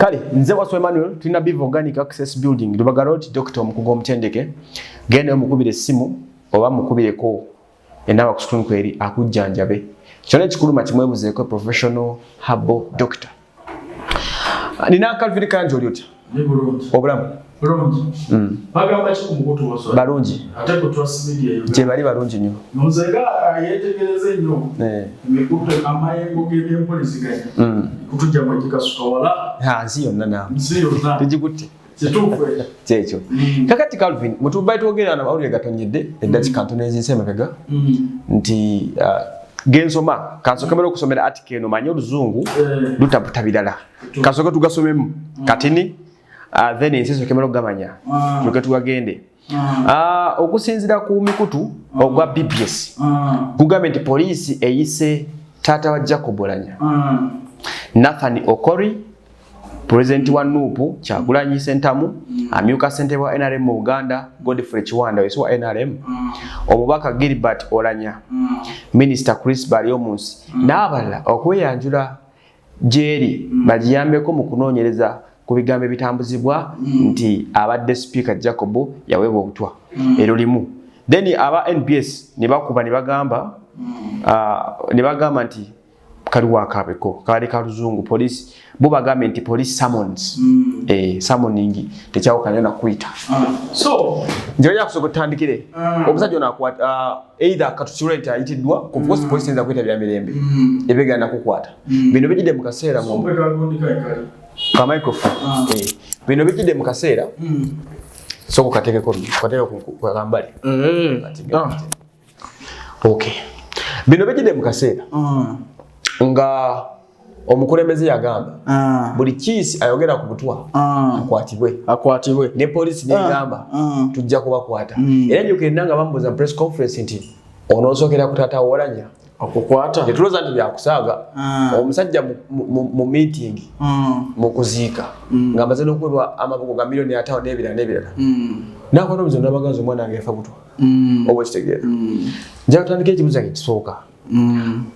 Kale nze waswe Emmanuel tulina Biv Organic Access Building Lubaga Road Dr. Mukugo Mtendeke gende mukubire simu oba mukubireko enawa ku screen kweri akujjanjabe kyone kikuluma kimwebuzeeko professional herbal doctor. Nina Calvin Kanjo lyota obulamu bulungi bagamba ki kumukutu waso balungi ate ko trust media yo je bali balungi nnyo nozega yetegereze nnyo emikutu amayengo g'ebyempoliziganya kutujja mu gikasuka wala nsi yonna nawe nsi yonna tugikutte kituufu kyekyo kakati Calvin mutubayi twogerera n'amawulire gatonyedde eddakiika ntono ezinse emabega nti gensoma kansokemera okusomera article eno manye oluzungu lutaputa birala kasoke tugasomemu katini then inseso kemero gamanya tuke tugagende okusinzira ku mikutu ogwa BBS government police eyise Taata wa Jacob Oulanyah Nathan Okori president wa Nupu Kyagulanyi Sentamu amyuka ssentebe wa NRM mu Uganda Godfrey Kiwanda yesu wa NRM omubaka Gilbert Oulanyah Minister Chris Baryomunsi n'abalala okweyanjula jeri bagiyambeko mu kunoonyereza ku bigambo bitambuzibwa nti abadde speaker Jacob yaweebwa obutwa ero limu then aba NBS ne bakuba ne bagamba nti kaliwa akabeko kali kaluzungu police bo bagamba nti police summons summoning tekyawukanya na kuita so njoya kusokotandikire omusajja onakwata either katusurate Bayitiddwa ku force police nza kuita bya mirembe ebegana kukwata bino bijide mu kaseera mu ka microphone bino bijide mu kaseera soko katekeko kwa kambali okay bino bijide mu kaseera nga omukulembeze yagamba buli kiisi ayogera ku butwa akwatibwe ne police negamba tujja kubakwata era nyokenna nga bambuza press conference nti onoosokera ku Taata Oulanyah okukwata tetuloza nti byakusaaga omusajja mu meeting mu kuziika nga amaze n'okuweebwa amabugo ga miliyoni 5 n'ebirala nakwata omuze n'abaganzi omwana angefa butwa oba kitegeera nja kutandika ekibuzo ekisooka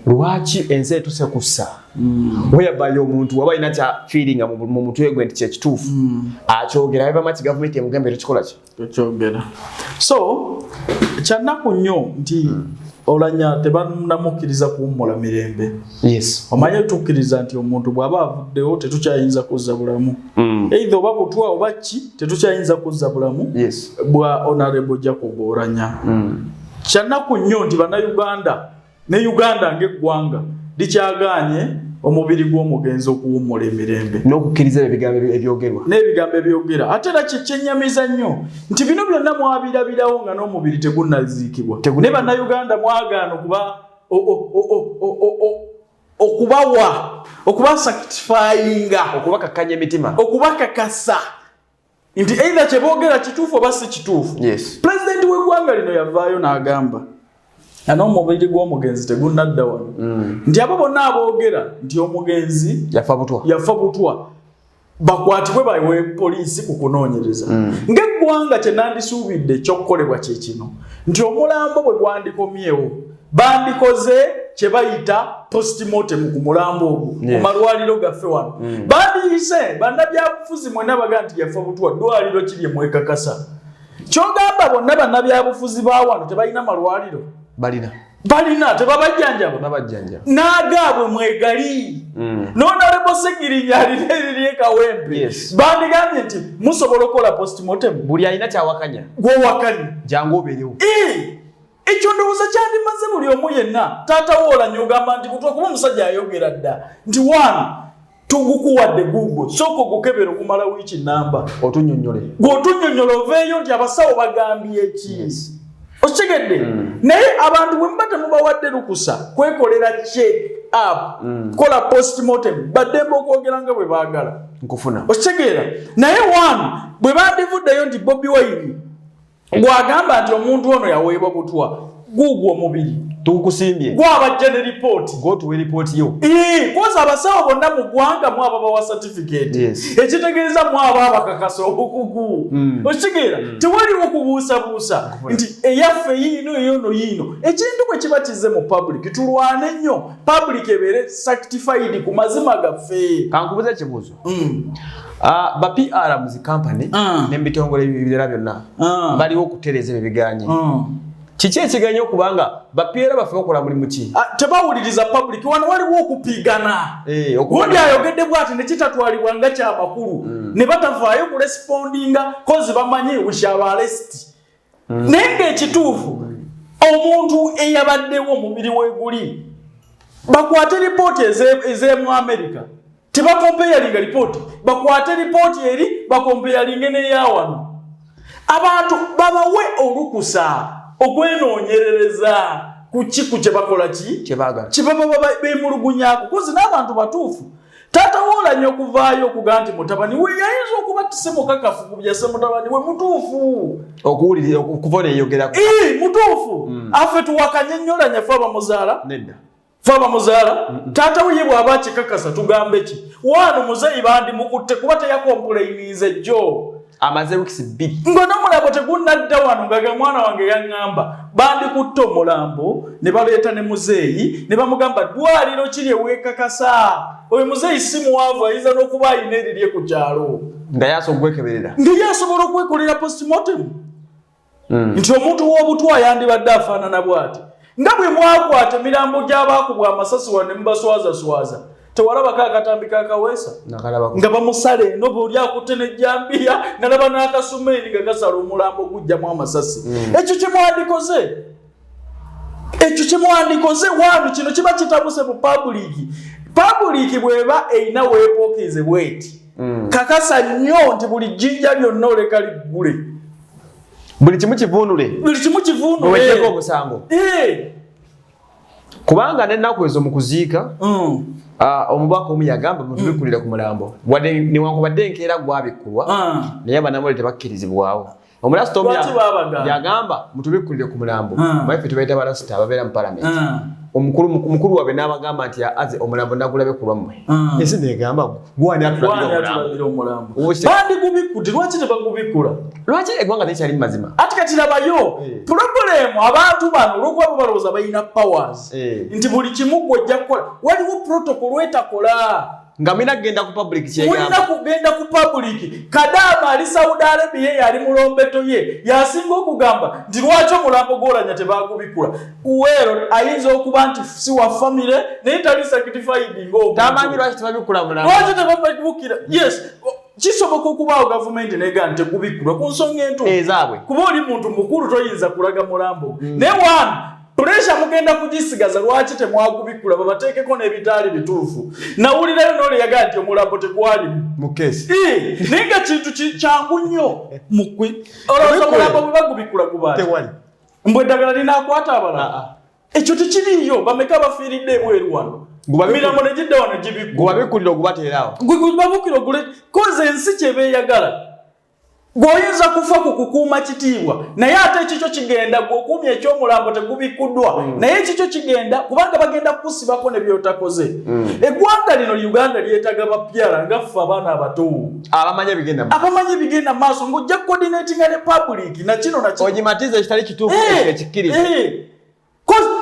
lwaki ensi etuse kussa weyabayo omuntu waba ina kya feeling mu mutwe gwe nti kyekituufu akyogera biba maki gavumenti emugambye tekikola ki ekyogera so kyannaku nnyo nti Oulanyah tebannamukkiriza kuwummula mirembe yes omanye tukkiriza nti omuntu bw'aba avuddewo tetukyayinza kuzza bulamu either oba butwa oba ki tetukyayinza kuzza bulamu bwa Honorable Jacob Oulanyah kyannaku nnyo nti bannayuganda ne Uganda ng'eggwanga likyagaanye omubiri gw'omugenzi okuwummula emirembe n'okukkiriza ebigambo ebyogerwa n'ebigambo ebyogera ate era kyennyamiza nnyo nti bino byonna mwabirabirawo nga n'omubiri tegunnaziikibwa ne bannayuganda mwagaana okuba sanctifyinga okubakakanya emitima okubakakasa nti either kyeboogera kituufu oba si kituufu pulezidenti w'eggwanga lino yavaayo n'agamba n'omubiri gw'omugenzi tegunnadda wano nti abo bonna aboogera nti omugenzi yafa butwa bakwatibwe bawe poliisi ku kunoonyereza ng'eggwanga kye nandisuubidde ky'okukolebwa kye kino nti omulambo bwe gwandikomyewo bandikoze kye bayita postmortem ku mulambo ogwo mu malwaliro gaffe wano bandiyise bannabyabufuzi mwenna baga nti yafa butwa ddwaliro kiri mwekakasa ky'ogamba bonna bannabyabufuzi ba wano tebalina malwaliro balina tebabajjanjaba n'agaabwe mwegali n'Honorable Segirinya alina eriri ekawempe bandigambye nti musobola okukola postmortem buli alina kyawakanya gw'owakanya jangu obeerewo ekyo ndowooza kyandimaze buli omu yenna Taata wa Oulanyah ogamba nti butwa kuba omusajja ayogera dda nti tugukuwadde Google sooka ogukebera okumala wiiki namba gw'otunnyonnyola oveeyo nti abasawo bagambye eki okitegedde naye abantu bwe muba temubawadde lukusa kwekolera check up kola postmortem baddembe okwogera nga bwe baagala okitegeera naye bwe bandivuddeyo nti Bobie Wine gwagamba nti omuntu ono yaweebwa butwa guugwo omubiri tukusimbye gwabajja ne report go to report yo koza abasawo bonna mu ggwanga mu ababa wa certificate ekitegeeza mu ababa kakasa obukugu okigeera tewaliwo kubuusabuusa nti eyaffe yiino ekintu bwe kiba kize mu public tulwane nnyo public ebeere certified ku mazima gaffe. Kankubuza ekibuuzo ba PR mu zi company n'ebitongole ebirala byonna baliwo okutereeza ebiganye kiki ekiganye okubanga ba PR bafe okola mulimu ki tebawuliriza public wano waliwo okupiigana gundi ayogedde bwati ne kitatwalibwa nga kyamakulu ne batavaayo ku respondinga kozi bamanyi we shall arrest naye ng'ekituufu omuntu eyabaddewo omubiri weeguli bakwate ripooti ez'emu America tebakompeyalinga ripooti bakwate ripooti eri bakompeyalinge n'eyawano abantu babawe olukusa okwenoonyerereza ku kye bakola kibaba beemulugunyako kozi n'abantu batuufu taata Oulanyah okuvaayo okuga nti mutabani we yayinza okuba tisemukakafu ku byase mutabani we mutuufu okuwulira okuva neeyogerako mutuufu affe tuwakanye nnyo Oulanyah ffe abamuzaala nedda faba muzaala taata we bw'aba akikakasa tugambe ki wano muzeeyi bandimukutte kuba teyakompulayinize jjo amaze wikisi bbiri nga n'omulambo tegunnadda wano nga mwana wange yaŋŋamba bandikutte omulambo ne baleeta ne muzeeyi ne bamugamba ddwaliro kiri eweekakasa oyo muzeeyi si muwaavu ayinza n'okuba ayina erirye ku kyalo nga yasobola okwekolera postmortem nti omuntu w'obutwa yandibadde afaanana bw'ati nga bwe mwakwata emirambo gy'abaakubwa amasasi wane mubaswazaswaza tewalabako akatambi kakaweesa nga bamusala eno buli akutte nejjambiya nalaba n'akasumeeni nga gasala omulambo gujjamu amasasi ekyo kyemwandikoze wanu kino kiba kitabuse mu public bweba eyina weepookize bweti kakasa nnyo nti buli jjinja lyonna oleka liggule buli kimu kivuunule owejjeko omusango kubanga n'ennaku ezo mu kuziika omubaka omu yagamba mutubikulira ku mulambo newankubadde enkeera gwabikkulwa naye abanamole tebakkirizibwawo omulasita omu yagamba mutubikulire ku mulambo maife tubaita balasita ababeera mu palamenti omukulu wabe n'abagamba nti aze omulambo nagulabe kulwammwe esi negamba gwani atulabira omulambo bandigubikudde lwaki tebagubikkula lwaki eggwanga tekyali mu mazima ati kati labayo pulogulemu abantu bano olwokuba balowooza balina powers nti buli kimu gwojja kukola waliwo protocol etakola nga mulina kugenda ku public kyegamba mulina kugenda ku public Kadaama ali Saudi Arabia yali mulombeto ye yasinga okugamba nti lwaki omulambo gw'Oulanyah tebagubikkula uwero ayinza okuba nti si wa family naye tali certified ng'omuntu tamanyi lwaki tebabikkula mulambo lwaki tebabikkula yes kisoboka okubaawo gavumenti neega nti tegubikkulwa ku nsonga entuufu ezaabwe kuba oli muntu mukulu toyinza kulaga mulambo naye wanu pressure mugenda kugisigaza lwaki temwagubikkula babateekeko n'ebitaali bituufu nawulirayo n'ole yagaa nti omulambo tegwalimu mu keesi naye nga kintu kyangu nnyo olowooza omulambo bwe bagubikkula gubaati mbwe eddagala linaakwata abalala ekyo tekiriiyo bameka bafiiridde ebweru wano mirambo ne gidda wano gubabikkulira ogubateeraawo gubabukkira ogule koze ensi kyebeeyagala gwoyinza kufa ku kukuuma kitiibwa naye ate ekikyo kigenda gw'okuumya ekyomulambo tegubikkuddwa naye ekikyo kigenda kubanga bagenda kukusibako ne byotakoze eggwanga lino Uganda lyetaaga bapyala nga ffe abaana abato abamanyi bigenda mu maaso ng'ojja coordinatinga ne public nakino ogimatiza ekitali kituufu ekikkiriza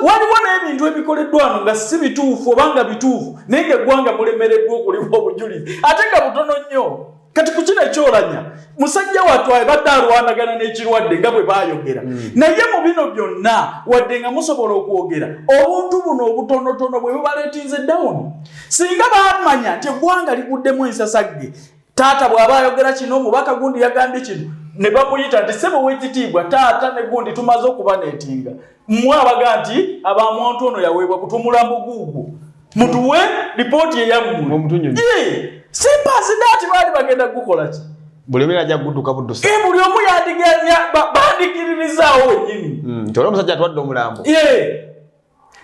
waliwo n'ebintu ebikoleddwa wano nga si bituufu obanga bituufu naye ng'eggwanga mulemereddwa okuliwa obujulizi ate nga butono nnyo kati ku kino eky'Oulanyah musajja watwaye badde alwanagana n'ekirwadde nga bwe baayogera naye mu bino byonna wadde nga musobola okwogera obuntu buno obutonotono bwe bubaleetinze down singa baamanya nti eggwanga liguddemu ensasagge taata bw'aba ayogera kino omubaka gundi yagambye kino ne bamuyita nti ssebo w'ekitiibwa taata ne gundi tumaze okuba neetinga mmwe abaga nti abamuntu ono yaweebwa kutumulambo guugwo mutuwe lipooti eyammwe simpazi dati baali bagenda kukola ki buli omu ajja kugudduka buddusa buli omu yandiganya bandikiririzaawo wennyini nti oli omusajja atwadde omulambo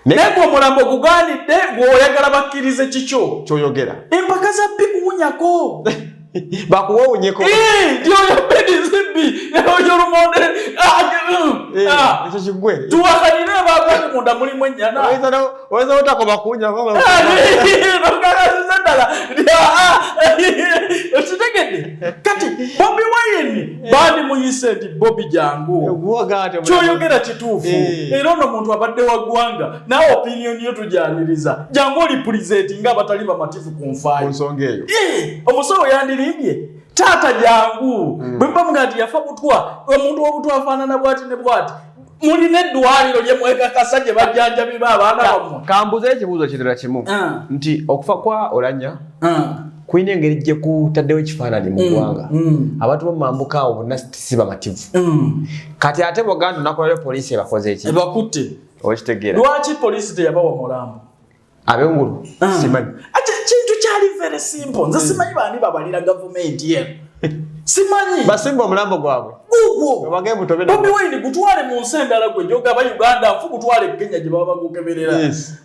naye gwe omulambo gugaanidde gw'oyagala bakkirize kikyo kyoyogera empaka za bbi kuwunyako bakuwowunyeko ndioyo bedi zibbi oyo lumonde Ekyo kigwe. Tuwakalire baabwe munda mulimu ennyana. Oyinza otakoma kunya ngoma. Nokagazizandala. Okitegedde. Kati Bobie Wine bandi muyise nti Bobie jangu. Kyoyogera kituufu. Era ono muntu abadde wa ggwanga. Naawe opinion yo tujyaniriza. Jangu oli present nga abatali bamatifu ku nfaayo. Ku nsonga eyo. Omusawo yandirimbye. Taata jangu. Bwe mpamuga nti yafa butwa. Omuntu w'obutwa afaanana bw'ati ne bw'ati. Mulina eddwaliro lye mwekakasa gye bajjanjabi b'abaana bammwe. Kambuza ekibuuzo kirala kimu. Nti okufa kwa Oulanyah kuyina engeri gye kutaddewo ekifaananyi mu ggwanga. Abantu bamambuka awo bonna si bamativu. Kati ate Buganda nakolera poliisi ebakoze eki? Ebakutte. Okitegeera. Lwaki poliisi teyabawa mulambo? Ab'engulu simanyi. Ate kintu kyali very simple. Nze simanyi baani babalira gavumenti eno. Simanyi. Basimba omulambo gwabwe. Gugwo. Bobie Wine gutwale mu nsi endala gwe gyogaba Uganda nfu gutwale Kenya gye baba gukeberera.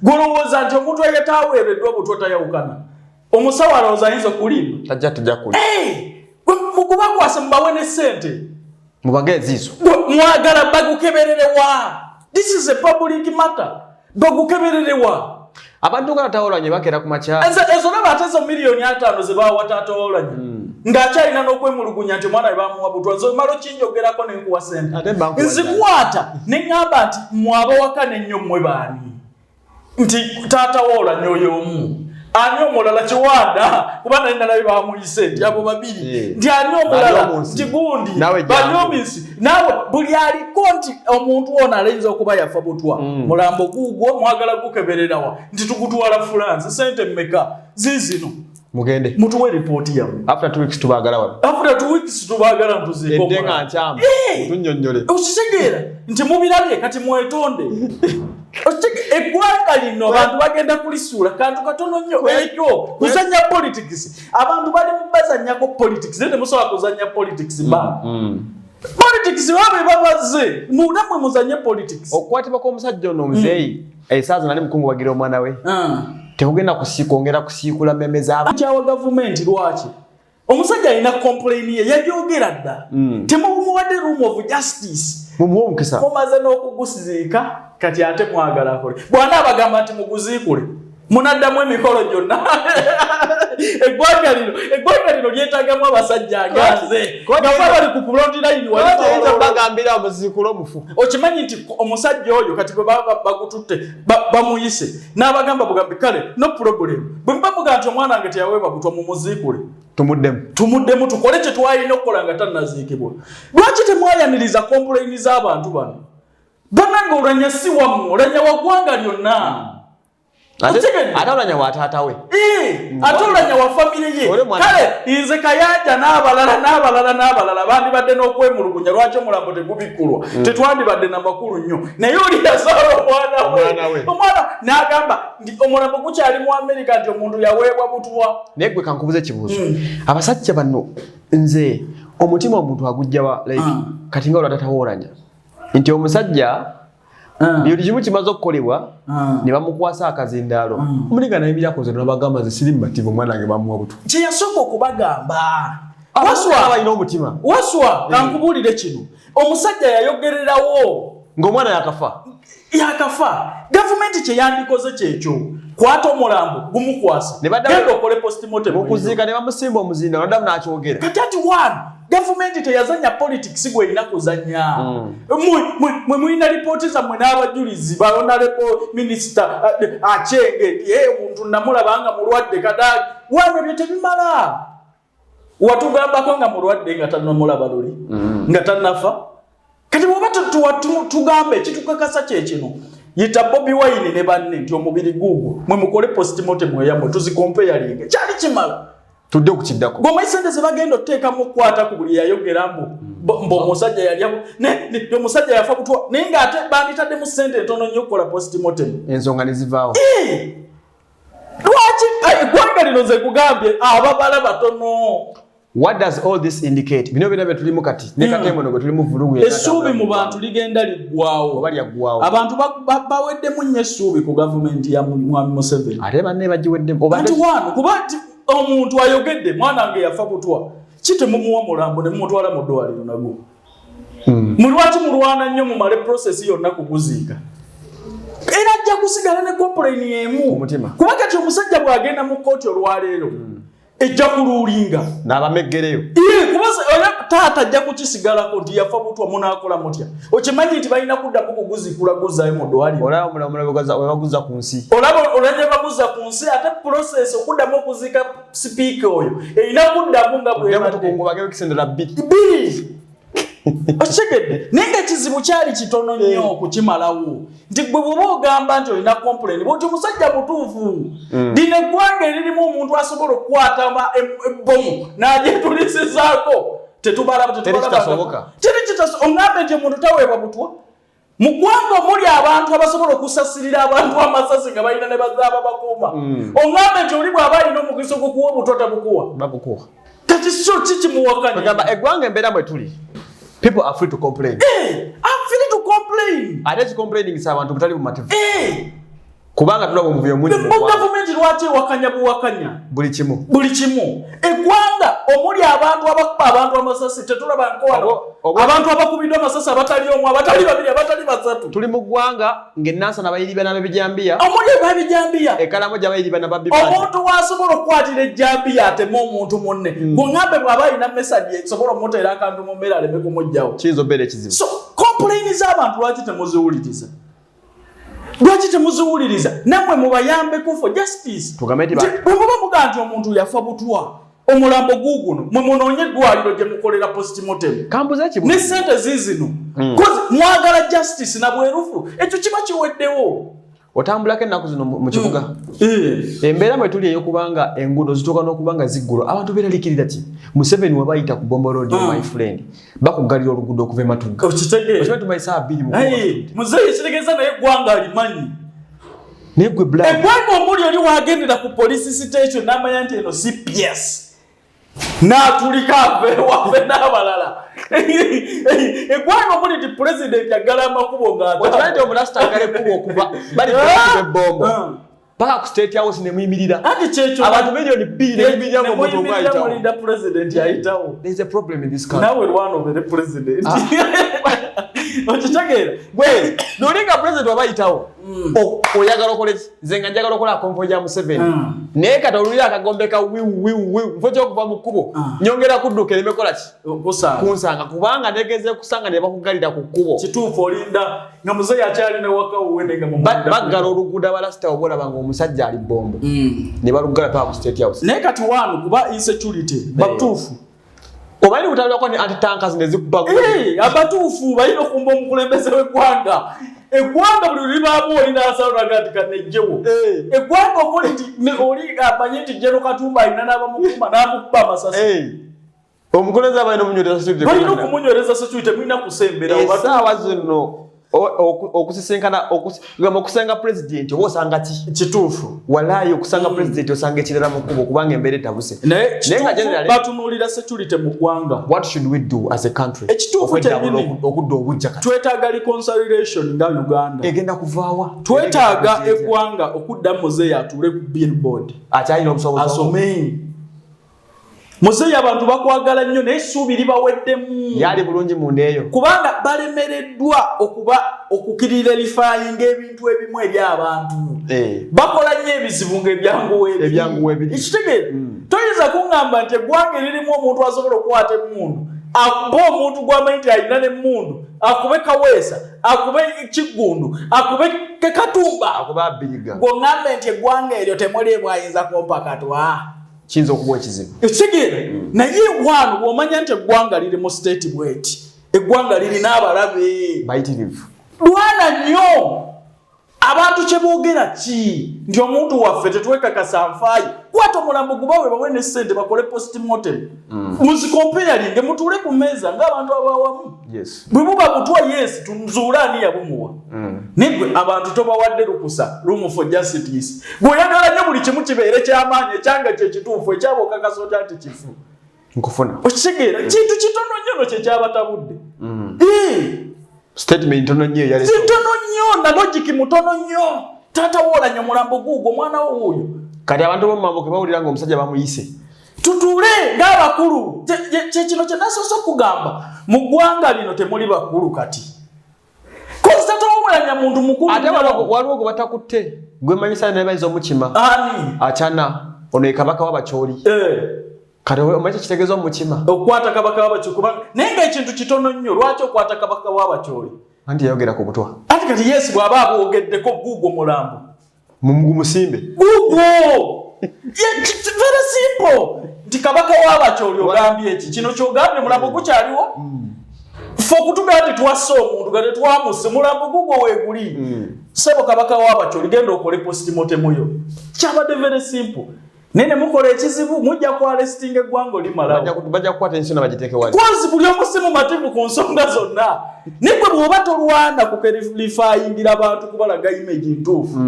Golowooza nti omuntu eyataaweereddwa butwa tayawukana. Omusawo alowooza ayinza okulimba. Tajja kulimba. Mugubakwase mubawe ne ssente. Mubage eziizo. Mwagala bagukebererewa. This is a public matter. Bagukebererewa. Abantu nga Oulanyah bakera ku makyala. Ezo naba atezo miliyoni 5 ze bawa Taata Oulanyah. Ng'akyalina n'okwemulugunya nti omwana we bamuwa butwa. Nze malo kinjogerako ne nkuwa ssente. Nzikwata ne ŋŋamba nti mwaba wakane nnyo mmwe baani. Nti Taata Oulanyah oyo omu. Ani omulala Kiwanda kuba nali nalabi bamuyise nti abo babiri. Nti ani omulala nti gundi Banyomisi. Naawe buli aliko nti omuntu ono alayinza okuba yafa butwa. Mulambo guugwo mwagala gukebererawa nti tugutwala France ssente mmeka ziizino. Mugende. Mutuwe report yammwe. After 2 weeks tubaagala wano. After 2 weeks tubaagala ntuziiko. Eddenga nkyama. Tunnyonnyole. Okitegeera nti mubirabye kati mwetonde. Eggwanga lino abantu bagenda kulisuula kantu katono nnyo ekyo kuzanya politics. Abantu bali mubazanyako politics. Nze temusobola kuzanya politics ba. Politics wabe babaze. Munamwe muzanye politics. Okwatibwa kw'omusajja ono omuzeeyi esaaza nali mukungu wagira omwana we. Tekugenda kwongera kusiikula mmeme z'abantu. Kyawa gavumenti lwaki? Omusajja alina complain ye yajogera dda. Temumuwadde room of justice. Mumuwa omukisa. Mumaze n'okugusiziika kati ate mwagala akole. Bwana abagamba nti muguziikule. Munaddamu emikolo gyonna. Eggwanga lino lyetaagamu abasajja aganze. Nga bali ku front line wali bagambira omuziikula omufu. Okimanyi nti omusajja oyo kati bwe bagututte bamuyise n'abagamba bugambi kale no problem. Bwe mbamuga nti omwana wange teyaweebwa butwa mu muziikule. Tumuddemu tukole kye twalina okukola nga tannaziikibwa. Lwaki temwayaniriza complain z'abantu bano? Bannange Oulanyah si wammwe, Oulanyah wa ggwanga lyonna. Ate Oulanyah wa taata we. Ate Oulanyah wa famire ye. Kale nze Kayanja n'abalala bandibadde n'okwemulugunya lwaki omulambo tegubikkulwa. Tetwandibadde na makulu nnyo. Naye oli yazaala omwana n'agamba nti omulambo gukyali mu Amerika nti omuntu yaweebwa butwa. Naye gwe kankubuza ekibuuzo. Abasajja bano nze omutima omuntu agujjawa like kati nga olwa Taata Oulanyah. Nti omusajja buli kimu kimaze okukolebwa ne bamukwasa akazindaalo. Omuliga naye yakoze n'abagamba nze siri mumativu omwana wange bamuwa butwa. Kye yasooka okubagamba. Balina omutima. Waswa kankubuulire kino. Omusajja yayogererawo ng'omwana yakafa. Gavumenti kye yandikoze kyekyo. Kwata omulambo gumukwasa. Genda okole postmortem. Okuziika ne bamusimba omuzinda n'addamu n'akyogera. Kati ati gavumenti teyazanya politics gwe erina kuzanya. Mwe mulina lipooti zammwe n'abajulizi balonalepo minisita Achenge omuntu namulaba nga mulwadde kadaali. Wano bye tebimala. Watugambako nga mulwadde nga tannamulaba luli. Nga tannafa. Kati bw'oba tugambe kitukakasa kyekino. Yita Bobie Wine ne banne nti omubiri guugwo mwe mukole postmortem eyammwe tuzikompeyalinge. Kyali kimala. Tudde okukiddako. Bw'omayisente ze bagenda oteekamu okukwata ku buli yayogera omusajja yalya omusajja yafa butwa naye ng'ate banditaddemu ssente entono nnyo okukola postmortem. Ensonga ne zivaawo. Lwaki eggwanga lino ze kugambye ababala batono. What does all this indicate? Bino bye tulimu kati. Ne katemono gwe tulimu vulugu ya. Essuubi mu bantu ligenda liggwawo. Oba lyaggwawo. Abantu baweddemu nnyo essuubi ku gavumenti ya Mwami Museveni. Ate banne bagiweddemu. Ati wano kuba omuntu ayogedde mwana wange yafa butwa. Kitemumuwa mulambo ne mumutwala mu ddwaliro nagwo. mulwaki mulwana nnyo mu male process yonna kuguziika era ajja kusigala ne complain emu kuba kati omusajja bw'agenda mu kkooti olwaleero ejja kuluulinga n'abameggereyo kuba taata ajja kukisigalako nti yafa butwa munaakola mutya okimanyi nti balina kuddamu kuguzikula guzaayo mu ddwaliro olaba ku nsi olajja baguza ku nsi ate process okuddamu okuziika sipiika oyo erina kuddamu nga bwebadde bbiri okitegedde naye ng'ekizibu kyali kitono nnyo okukimalawo nti gwe bw'oba ogamba nti olina complain bwoti omusajja mutuufu lino eggwanga eririmu omuntu asobola okukwata ebbomu n'agyetulisizaako oŋŋambe nti omuntu taweebwa butwa mu ggwanga omuli abantu abasobola okusasirira abantu amasasi nga balina ne bazaaba bakuuma oŋŋambe nti oli bw'aba alina omukisa okukuwa obutwa tabukuwa kati so kikimuwakanya eggwanga embeera mwe tuli. People are free to complain. I'm free to complain. Ate complaining is abantu butali bumativu. Kubanga tulaba mu byo mungi. Government lwaki wakanya buli kimu. Eggwanga omuli abantu abakuba abantu amasasi tetulaba nko abantu abakubidde amasasi abatali omu abatali babiri abatali basatu. Tuli mu ggwanga ng'ennaasa n'abayiriba n'ab'ebijambiya. Omuli ab'ebijambiya. Ekalamu gy'abayiriba n'ababibanja. Omuntu wasobola okukwatira ejjambiya atema omuntu munne. Bw'ŋŋambe bw'aba alina message esobola omuteera akantu mu mmere aleme kumugyawo. Kiyinza obeera ekizibu. So complain z'abantu lwaki temuziwuliriza? Lwaki temuziwuliriza? Nammwe mubayambeko for justice. Bwe muba mugaa nti omuntu yafa butwa omulambo guuguno mwe munoonye eddwaliro gye mukolera postmortem ne ssente ziizino mwagala justice na bwerufu ekyo kiba kiweddewo. Otambulako ennaku zino mu kibuga embeera mwe tuli ey'okubanga enguudo zituuka n'okubanga ziggulwa abantu beeralikirira ki Museveni waba ayita ku Bombo Road my friend bakugalira oluguudo okuva e Matugga tumayisa 2 muzeeyi ekitegeeza naye eggwanga alimanyi naye gwe eggwanga omuli oli waagendera ku police station n'amanya nti eno CPS n'atulika waffe n'abalala eggwanga omuli nti president agala amakubo ng'okimanyi omulasita agala ekkubo okuva bali b'ebombo paka ku State House ne muyimirira abantu milioni 2 ne muyimirira mu moto gwayitawo mulinda president ayitawo. There is a problem in this country. Nawe lwana obere president okitegeera gwe nolinga president wabayitawo oyagala okole nze nga njagala okola konvoyi ya Museveni naye kati olulira akagombeka wiu mfo ky'okuva mu kkubo nyongera kudduka eremekola ki kunsanga kubanga ntegeze kusanga ne bakugalira ku kkubo kituufu olinda nga muzeeyi akyali ne waka uwene nga baggala oluguudo abalasita obolaba ng'omusajja ali Bombo ne balugala paka ku State House naye kati wano kuba insecurity batuufu omanyi kutabulako ni anti-tankers ne zikuba abatuufu balina okumba omukulembeze w'eggwanga eggwanga buli libaamu oli n'asalaga nti kanejjewo eggwanga omuli oli amanyi nti Jeno Katumba alina n'abamukuuma n'amukuba amasasi omukulembeze abalina omunyweza security balina okumunyweza security mulina kusembera essaawa zino okusisenkana okusenga president oba osanga ki kituufu walayi okusanga president osanga ekirala mu kkubo kubanga embeera etabuse naye batunuulira security mu ggwanga. What should we do as a country ekituufu kyennyini okudda obujja kati twetaaga reconciliation nga Uganda egenda kuvaawa twetaaga eggwanga okudda muzeeyi atuule ku billboard akyalina obusobozi asome muzeeyi abantu bakwagala nnyo naye essuubi libaweddemu yali bulungi mu ndeeyo kubanga balemereddwa okukirira erifayinga ebintu ebimu eri abantu bakola nnyo ebizibu ng'ebyanguwa ebiri ekitegeere toyinza kuŋŋamba nti eggwanga eririmu omuntu asobola okukwata emmundu akube omuntu gw'amanyi nti alina n'emmundu akube Kaweesa akube Kiggundu akube Katumba akube Abiriga ng'oŋŋambe nti eggwanga eryo temuli bwayinza kompakatwa kiyinza okuba ekizibu ekitegeere naye wano bw'omanya nti eggwanga liri mu state bweti eggwanga lirina abalabe bayitirivu lwana nnyo abantu kye boogera ki nti omuntu waffe tetwekakasa nfaayo kwata omulambo gubawe bawe ne ssente bakole postmortem muzikompeyalinge mutuule ku mmeeza ng'abantu abawamu bwe buba butwa yes tunzuule ani yabumuwa nigwe abantu tobawadde lukusa room for justice bw'oyagala nnyo buli kimu kibeere ky'amaanyi ekyanga kye kituufu ekyaba okakasa otya nti kifu nkufuna okitegeera kintu kitono nnyo no kye kyabatabudde statement ntono nnyo yali kitono nnyo na logic mutono nnyo taata Oulanyah omulambo guugwo omwana wo wuuyo kati abantu b'omumambo ke bawulira ng'omusajja bamuyise tutule ng'abakulu kino kye nasoose okugamba mu ggwanga lino temuli bakulu kati kozi tatawulanya muntu mukulu ate waliwo gwe batakutte gwe manyisa ne bayiza omukima ani achana ono ye kabaka w'abakyoli kati omanyi kitegeeza omukima okwata kabaka w'abakyoli kubanga naye ng'ekintu kitono nnyo lwaki okwata kabaka w'abakyoli anti yayogera ku butwa ati kati Yesu bw'aba abwogeddeko guugwo mulambo musimbe guugwo very simple nti kabaka w'abakyoli ogambye eki kino kyogambye mulambo gukyaliwo ffe okutugamba nti twasse omuntu nga tetwamuse mulambo gugwo weeguli sebo kabaka w'abakyoli genda okole postimotemuyo kyabadde very simple naye ne mukola ekizibu mujja kwalesitinga eggwanga olimalawo bajja kukwata ensona bagiteeke wali kwanzi buli omu si mumativu ku nsonga zonna nigwe bw'oba tolwana kukerifayingira abantu kubalaga image ntuufu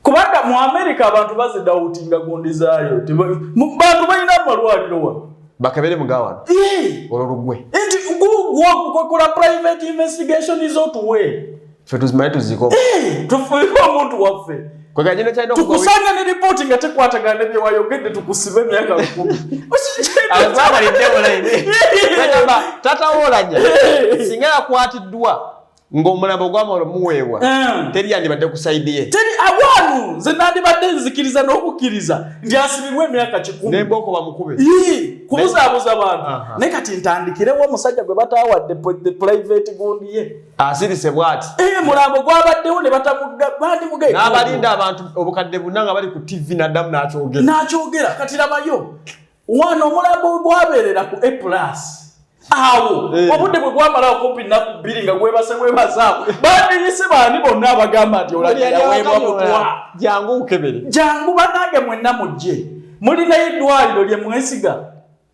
kubanga mu America abantu bazidawutinga gundi zaayo bantu balina amalwaliro wano bakebere mugawana ololugwe nti kukola private investigation izotuwe ffe tuzimaye tuziko tufuike omuntu waffe tukusanga ne report nga tekwatagana bye wayogedde tukusibe emyaka 10 tata Oulanyah singa yakwatiddwa ng'omulambo gw'amalo muweebwa teri yandibadde ku sayidi ye teri awanu nze nandibadde nzikiriza n'okukkiriza nti asibibwe emyaka 10 n'emboko bamukube kubuzaabuza bantu naye kati ntandikirewo omusajja gwe bataawadde private gundi ye asirise bw'ati mulambo gwabaddewo ne bandimugee n'abalinda abantu obukadde buna nga bali ku TV n'addamu n'akyogera kati labayo wano omulambo gwabeerera ku A+. Awo obudde bwe gwamala okumpi nnaku 2 nga gwebasaawo bandiyise baani bonna abagamba nti Oulanyah yaweebwa mutwa jangu ukebere jangu banange mwenna mujje mulinayo eddwaliro lye mwesiga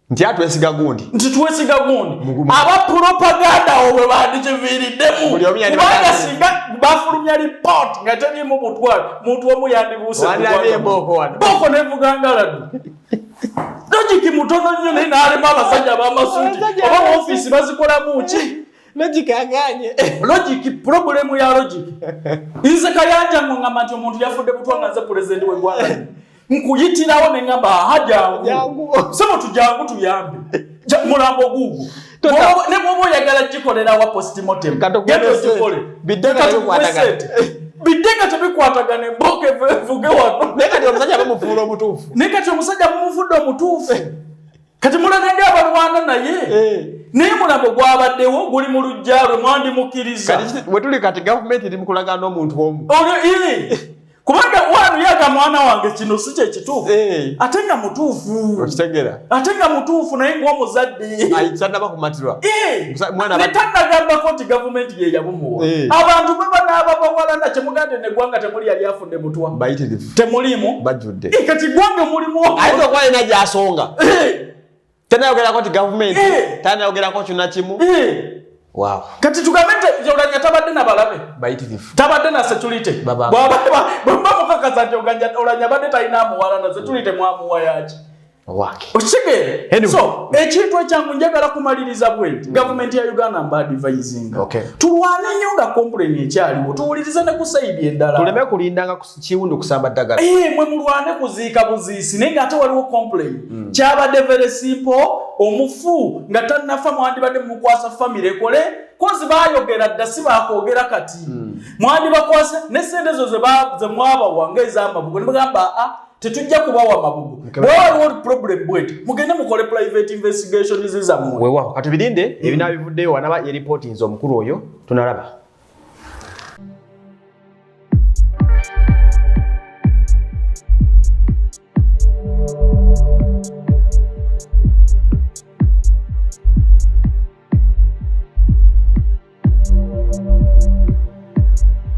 nti atwesiga gundi nti twesiga gundi abapropaganda obwe bandikiviiriddemu kubanga singa bafulumya report nga teriimu mutwalo muntu omu yandibuuse boko nevugangaladu logiki mutono nnyo naye n'alema abasajja b'amasuuti oba mu ofiisi bazikolamu ki logiki aganye logiki problemu ya logiki nze kayanja ngamba nti omuntu yafudde butwa nga nze pulezidenti w'eggwanga nkuyitirawo ne ngamba jangu sebo tujangu tuyambe mulambo guugwo ne bw'oba oyagala gikolera wa postmortem genda ogikole bidenga tebikwatagana emboka evuge wano naye kati omusajja bamufuula omutuufu naye kati omusajja mumufudde omutuufu kati mulaganga abalwana naye naye mulambo gwabaddewo guli mu lujja lwe mwandimukkiriza bwe tuli kati gavumenti eri mukulagana n'omuntu omu kubanga wanu yaga mwana wange kino si kye kituufu ate nga mutuufu okitegera ate nga mutuufu naye ng'omuzadde tannaba kumatirwa netannagambako nti gavumenti ye yabumuwa abantu baba bawalana kyemugande neggwanga temuli yali afudde mutwa Bayitiddwa temulimu bajjudde kati gwanga mulimu ayinza okuba alina gy'asonga tannayogerako nti gavumenti tannayogerako kyonna kimu wow kati tugambe nti Oulanyah tabadde na balabe Bayitiddwa tabadde na security bw'aba mukakaza nti Oulanyah badde talina amuwala na security mwamuwa yaki okitegeere so ekintu ekyangu njagala kumaliriza bwenti gavumenti ya Uganda mba advisinga tulwane nnyo nga complain ekyaliwo tuwulirize ne ku sayidi endala tuleme kulindanga kiwundu kusamba ddagala mwe mulwane kuziika buziisi naye ng'ate waliwo complain kyabadde very simple omufu nga tannafa mwandibadde mukwasa famire ekole kozi baayogera dda si baakwogera kati mwandibakwasa ne sente zo ze mwabawa ng'ez'amabugo ne bagamba tetujja kubawa mabugo waliwo problem bweti mugende mukole private investigation zizammwe weewaho kati birinde ebinaabivuddeyo wanaba yeripoti nze omukulu oyo tunalaba